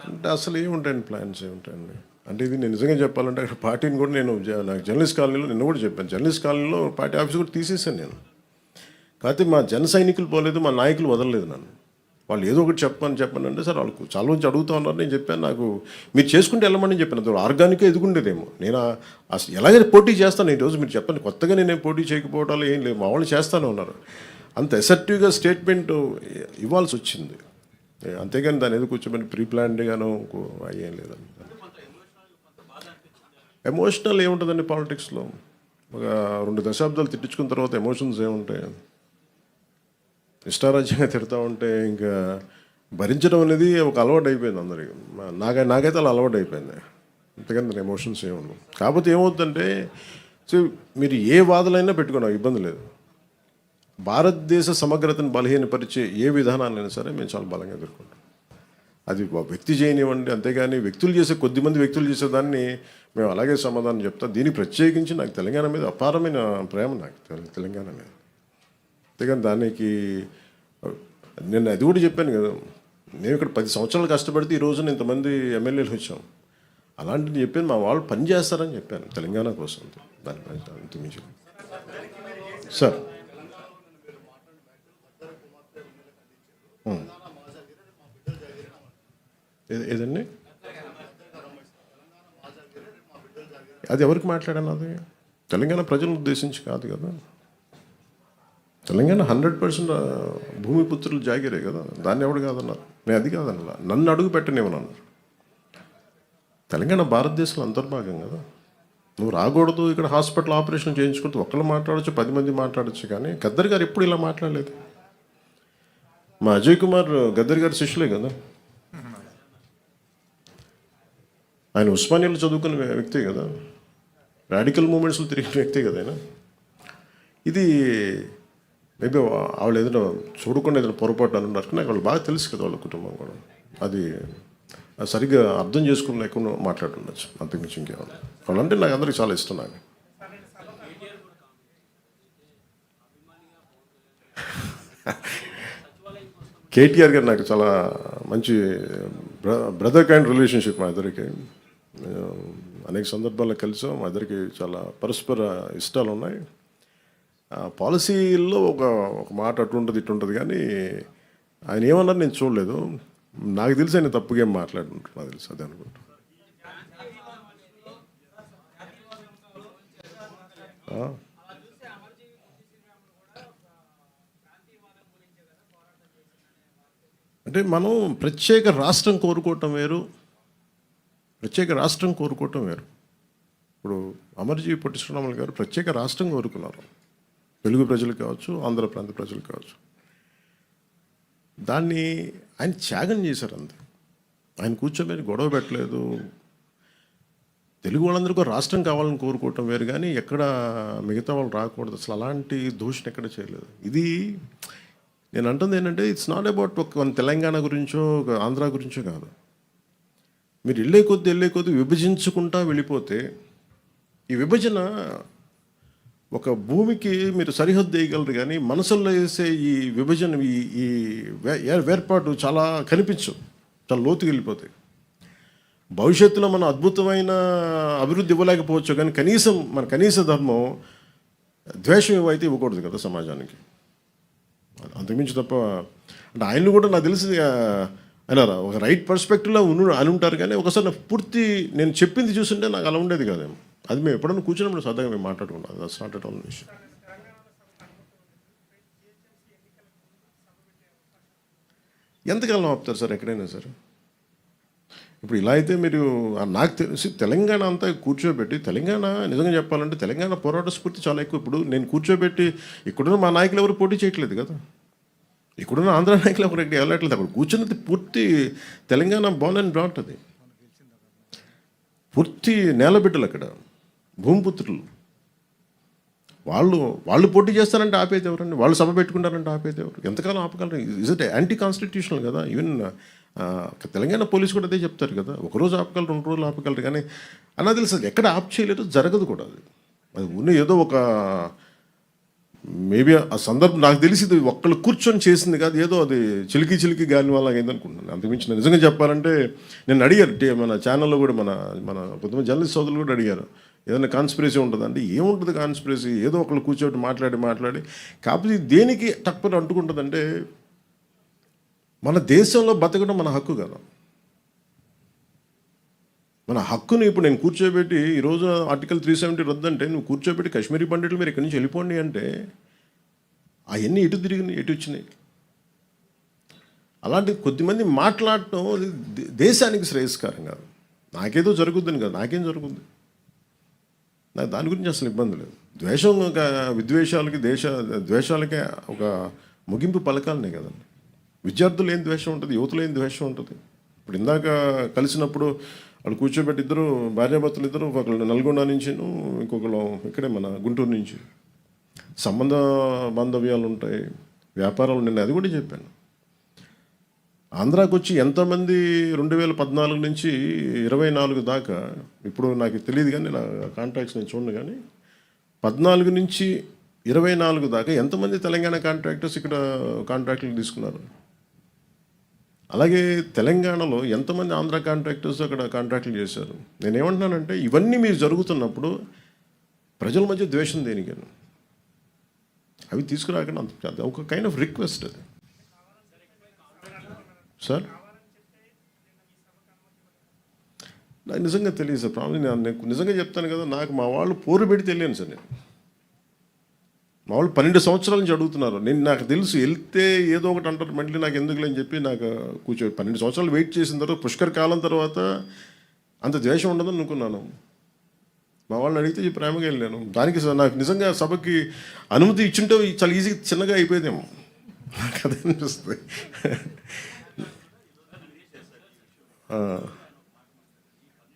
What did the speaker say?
అంటే అసలు ఏముంటాయండి, ప్లాన్స్ ఏముంటాయండి? అంటే ఇది నేను నిజంగా చెప్పాలంటే అక్కడ పార్టీని కూడా నేను నాకు జర్నలిస్ట్ కాలనీలో నిన్న కూడా చెప్పాను, జర్నలిస్ట్ కాలనీలో పార్టీ ఆఫీస్ కూడా తీసేసాను నేను. కాకపోతే మా జన సైనికులు పోలేదు, మా నాయకులు వదలలేదు నన్ను. వాళ్ళు ఏదో ఒకటి చెప్పని అంటే సార్ వాళ్ళకు చాలా మంది అడుగుతూ ఉన్నారు. నేను చెప్పాను, నాకు మీరు చేసుకుంటే వెళ్ళమని చెప్పాను. అది ఆర్గానిక్గా ఎదుగుండేదేమో. నేను అసలు ఎలాగైనా పోటీ చేస్తాను. ఈరోజు మీరు చెప్పండి, కొత్తగా నేనేం పోటీ చేయకపోవడాలు ఏం లేదు, మా వాళ్ళు చేస్తూనే ఉన్నారు. అంత అసర్టివ్గా స్టేట్మెంట్ ఇవ్వాల్సి వచ్చింది. అంతేగాని దాన్ని ఏదో కూర్చోమని ప్రీ ప్లాన్డ్గాను అయ్యేం లేదండి. ఎమోషనల్ ఏముంటుందండి పాలిటిక్స్లో? ఒక 2 దశాబ్దాలు తిట్టించుకున్న తర్వాత ఎమోషన్స్ ఏముంటాయి? ఇష్టారాజ్యంగా తిడతా ఉంటే ఇంకా భరించడం అనేది ఒక అలవాటు అయిపోయింది అందరికీ. నాకైతే అలా అలవాటు అయిపోయింది. అంతేగాని దాని ఎమోషన్స్ ఏముండవు. కాకపోతే ఏమవుతుందంటే, సో మీరు ఏ వాదనైనా పెట్టుకున్నాం, ఇబ్బంది లేదు. భారతదేశ సమగ్రతను బలహీనపరిచే ఏ విధానాలైనా సరే మేము చాలా బలంగా ఎదుర్కొంటాం. అది వ్యక్తి చేయనివ్వండి, అంతేగాని కొద్దిమంది వ్యక్తులు చేసేదాన్ని మేము అలాగే సమాధానం చెప్తాం. దీనికి ప్రత్యేకించి నాకు తెలంగాణ మీద అపారమైన ప్రేమ, నాకు తెలంగాణ మీద. అంతేగాని దానికి నేను అది కూడా చెప్పాను కదా, నేను ఇక్కడ 10 సంవత్సరాలు కష్టపడితే ఈ రోజున ఇంతమంది ఎమ్మెల్యేలు వచ్చాం. అలాంటిది చెప్పాను, మా వాళ్ళు పని చేస్తారని చెప్పాను తెలంగాణ కోసం. దానిపై అంతమించి సార్ ఏదండి? అది ఎవరికి మాట్లాడాను? అది తెలంగాణ ప్రజలను ఉద్దేశించి కాదు కదా. తెలంగాణ 100% భూమిపుత్రులు జాగిరే కదా, దాన్ని ఎవడు కాదన్నారు. నేను అది కాదన్నా, నన్ను అడుగు పెట్టనివ్వనన్నారు. తెలంగాణ భారతదేశంలో అంతర్భాగం కదా. నువ్వు రాకూడదు, ఇక్కడ హాస్పిటల్ ఆపరేషన్ చేయించుకుంటూ ఒక్కళ్ళు మాట్లాడచ్చు, 10 మంది మాట్లాడచ్చు. కానీ గద్దర్ గారు ఎప్పుడు ఇలా మాట్లాడలేదు. మా అజయ్ కుమార్ గద్దర్ గారి శిష్యులే కదా. ఆయన ఉస్మానియాలో చదువుకున్న వ్యక్తే కదా, రాడికల్ మూమెంట్స్లో తిరిగిన వ్యక్తే కదా ఆయన. ఇది మేబీ వాళ్ళు ఏదైనా చూడకుండా ఏదైనా పొరపాటు అని ఉన్నారు, నాకు వాళ్ళు బాగా తెలుసు కదా, వాళ్ళ కుటుంబం కూడా. అది సరిగ్గా అర్థం చేసుకుని లేకుండా మాట్లాడుతుండొచ్చు, అంతకుమించి ఇంకేమన్నా. వాళ్ళంటే నాకు అందరికీ చాలా ఇష్టం. నాకు కేటీఆర్ గారు నాకు చాలా మంచి బ్రదర్ కైండ్ రిలేషన్షిప్. మా ఇద్దరికి అనేక సందర్భాల్లో కలిసాం. మా ఇద్దరికి చాలా పరస్పర ఇష్టాలు ఉన్నాయి. పాలసీల్లో ఒక మాట అటు ఉంటుంది ఇటు ఉంటుంది, కానీ ఆయన ఏమన్నారు నేను చూడలేదు. నాకు తెలిసి ఆయన తప్పుగా ఏం మాట్లాడుకుంటారు, నాకు తెలుసు అదే అనుకుంటా. అంటే మనం ప్రత్యేక రాష్ట్రం కోరుకోవటం వేరు, ప్రత్యేక రాష్ట్రం కోరుకోవటం వేరు. ఇప్పుడు అమర్జీ పొట్టి శ్రీరాములు గారు ప్రత్యేక రాష్ట్రం కోరుకున్నారు, తెలుగు ప్రజలు కావచ్చు, ఆంధ్ర ప్రాంత ప్రజలు కావచ్చు. దాన్ని ఆయన త్యాగం చేశారు అంతే. ఆయన కూర్చోబెట్టి గొడవ పెట్టలేదు. తెలుగు వాళ్ళందరికీ రాష్ట్రం కావాలని కోరుకోవటం వేరు, కానీ ఎక్కడ మిగతా వాళ్ళు రాకూడదు, అసలు అలాంటి దూషణ ఎక్కడ చేయలేదు. ఇది నేను అంటుంది ఏంటంటే, ఇట్స్ నాట్ అబౌట్ ఒక తెలంగాణ గురించో ఒక ఆంధ్ర గురించో కాదు. మీరు వెళ్ళే కొద్దీ విభజించుకుంటా వెళ్ళిపోతే, ఈ విభజన ఒక భూమికి మీరు సరిహద్దు వేయగలరు, కానీ మనసుల్లో వేసే ఈ విభజన, ఈ వేర్పాటు చాలా కనిపించు, చాలా లోతుకి వెళ్ళిపోతాయి. భవిష్యత్తులో మనం అద్భుతమైన అభివృద్ధి ఇవ్వలేకపోవచ్చు, కానీ కనీసం మన కనీస ధర్మం ద్వేషం ఇవ్వైతే ఇవ్వకూడదు కదా సమాజానికి. అంతకుమించి తప్ప అంటే ఆయన్ని కూడా నాకు తెలిసి ఆయన ఒక రైట్ పర్స్పెక్టివ్లో అని ఉంటారు, కానీ ఒకసారి పూర్తి నేను చెప్పింది చూస్తుంటే నాకు అలా ఉండేది కాదేమో. అది మేము ఎప్పుడన్నా కూర్చున్నప్పుడు సరదాగా మేము మాట్లాడుకుంటాం. దట్స్ నాట్ ఎట్ ఆల్ విషయం. ఎంతకాలం ఆపుతారు సార్ ఎక్కడైనా సరే? ఇప్పుడు ఇలా అయితే మీరు నాకు తెలిసి తెలంగాణ అంతా కూర్చోబెట్టి, తెలంగాణ నిజంగా చెప్పాలంటే తెలంగాణ పోరాట స్ఫూర్తి చాలా ఎక్కువ. ఇప్పుడు నేను కూర్చోబెట్టి ఇక్కడున్న మా నాయకులు ఎవరు పోటీ చేయట్లేదు కదా, ఇక్కడున్న ఆంధ్ర నాయకులు ఎవరు ఎక్కడ వెళ్ళట్లేదు. అక్కడ కూర్చున్నది పూర్తి తెలంగాణ బోర్న్ అండ్ బ్రాట్, అది పూర్తి నేలబిడ్డలు, అక్కడ భూమిపుత్రులు. వాళ్ళు పోటీ చేస్తారంటే ఆపేది ఎవరండి? వాళ్ళు సభ పెట్టుకుంటారంటే ఆపేది ఎవరు? ఎంతకాలం ఆపగలరు? ఇజ్ ఇట్ యాంటీ కాన్స్టిట్యూషనల్ కదా. ఈవెన్ తెలంగాణ పోలీసు కూడా అదే చెప్తారు కదా, ఒకరోజు ఆపగలరు, 2 రోజులు ఆపగలరు, కానీ అలా తెలుసు ఎక్కడ ఆప్ చేయలేదు, జరగదు కూడా. అది ఉన్న ఏదో ఒక మేబీ ఆ సందర్భం నాకు తెలిసి ఇది ఒక్కళ్ళు కూర్చొని చేసింది కాదు, ఏదో అది చిలికి చిలికి గాలి వల్ల అయింది అనుకుంటున్నాను. అంతకుమించి నేను నిజంగా చెప్పాలంటే నేను అడిగారు మన ఛానల్లో కూడా మన మన కొంతమంది జర్నలిస్ట్ సోదరులు కూడా అడిగారు, ఏదైనా కాన్స్పిరసీ ఉంటుందండి. ఏముంటుంది కాన్స్పిరసీ? ఏదో ఒకళ్ళు కూర్చోబెట్టి మాట్లాడి కాకపోతే ఇది దేనికి తక్కువ అంటుకుంటుందంటే మన దేశంలో బతకడం మన హక్కు కదా. మన హక్కుని ఇప్పుడు నేను కూర్చోబెట్టి ఈరోజు ఆర్టికల్ 370 రద్దంటే నువ్వు కూర్చోబెట్టి కాశ్మీరీ పండితులు మీరు ఇక్కడి నుంచి వెళ్ళిపోండి అంటే అవన్నీ ఎటు తిరిగినాయి, ఎటు వచ్చినాయి? అలాంటి కొద్దిమంది మాట్లాడటం దేశానికి శ్రేయస్కరం కాదు. నాకేదో జరుగుద్దని కాదు, నాకేం జరుగుద్ది? నాకు దాని గురించి అసలు ఇబ్బంది లేదు. ద్వేషం ఒక విద్వేషాలకి ద్వేషాలకే ఒక ముగింపు పలకాలనే కదండి. విద్యార్థులు ఏం ద్వేషం ఉంటుంది, యువతులు ఏం ద్వేషం ఉంటుంది. ఇప్పుడు ఇందాక కలిసినప్పుడు వాళ్ళు కూర్చోబెట్టి ఇద్దరు భార్యాభర్తలు ఇద్దరు, ఒకళ్ళు నల్గొండ నుంచి, ఇంకొకళ్ళు ఇక్కడే మన గుంటూరు నుంచి. సంబంధ బాంధవ్యాలు ఉంటాయి, వ్యాపారాలు. నేను అది కూడా చెప్పాను. ఆంధ్రాకి వచ్చి ఎంతమంది 2014 నుంచి 24 దాకా, ఇప్పుడు నాకు తెలియదు కానీ నా కాంట్రాక్ట్స్ నేను చూడను కానీ 14 నుంచి 24 దాకా ఎంతమంది తెలంగాణ కాంట్రాక్టర్స్ ఇక్కడ కాంట్రాక్టులు తీసుకున్నారు? అలాగే తెలంగాణలో ఎంతమంది ఆంధ్ర కాంట్రాక్టర్స్ అక్కడ కాంట్రాక్టులు చేశారు? నేనేమంటున్నానంటే ఇవన్నీ మీరు జరుగుతున్నప్పుడు ప్రజల మధ్య ద్వేషం దేనికని అవి తీసుకురాకుండా అంత ఒక కైండ్ ఆఫ్ రిక్వెస్ట్ అది. సార్ నాకు నిజంగా తెలియదు సార్. ప్రాబ్లం నేను నిజంగా చెప్తాను కదా, నాకు మా వాళ్ళు పోరు పెడితే తెలియను సార్. నేను మా వాళ్ళు 12 సంవత్సరాల నుంచి అడుగుతున్నారు. నాకు తెలుసు వెళ్తే ఏదో ఒకటి అంటారు, మళ్ళీ నాకు ఎందుకులే అని చెప్పి నాకు 12 సంవత్సరాలు వెయిట్ చేసిన తర్వాత పుష్కర కాలం తర్వాత అంత ద్వేషం ఉండదని అనుకున్నాను. మా వాళ్ళని అడిగితే ప్రేమగా వెళ్ళాను. దానికి నాకు నిజంగా సభకి అనుమతి ఇచ్చుంటే చాలా ఈజీగా చిన్నగా అయిపోయేదేమో, నాకు అదే అనిపిస్తుంది.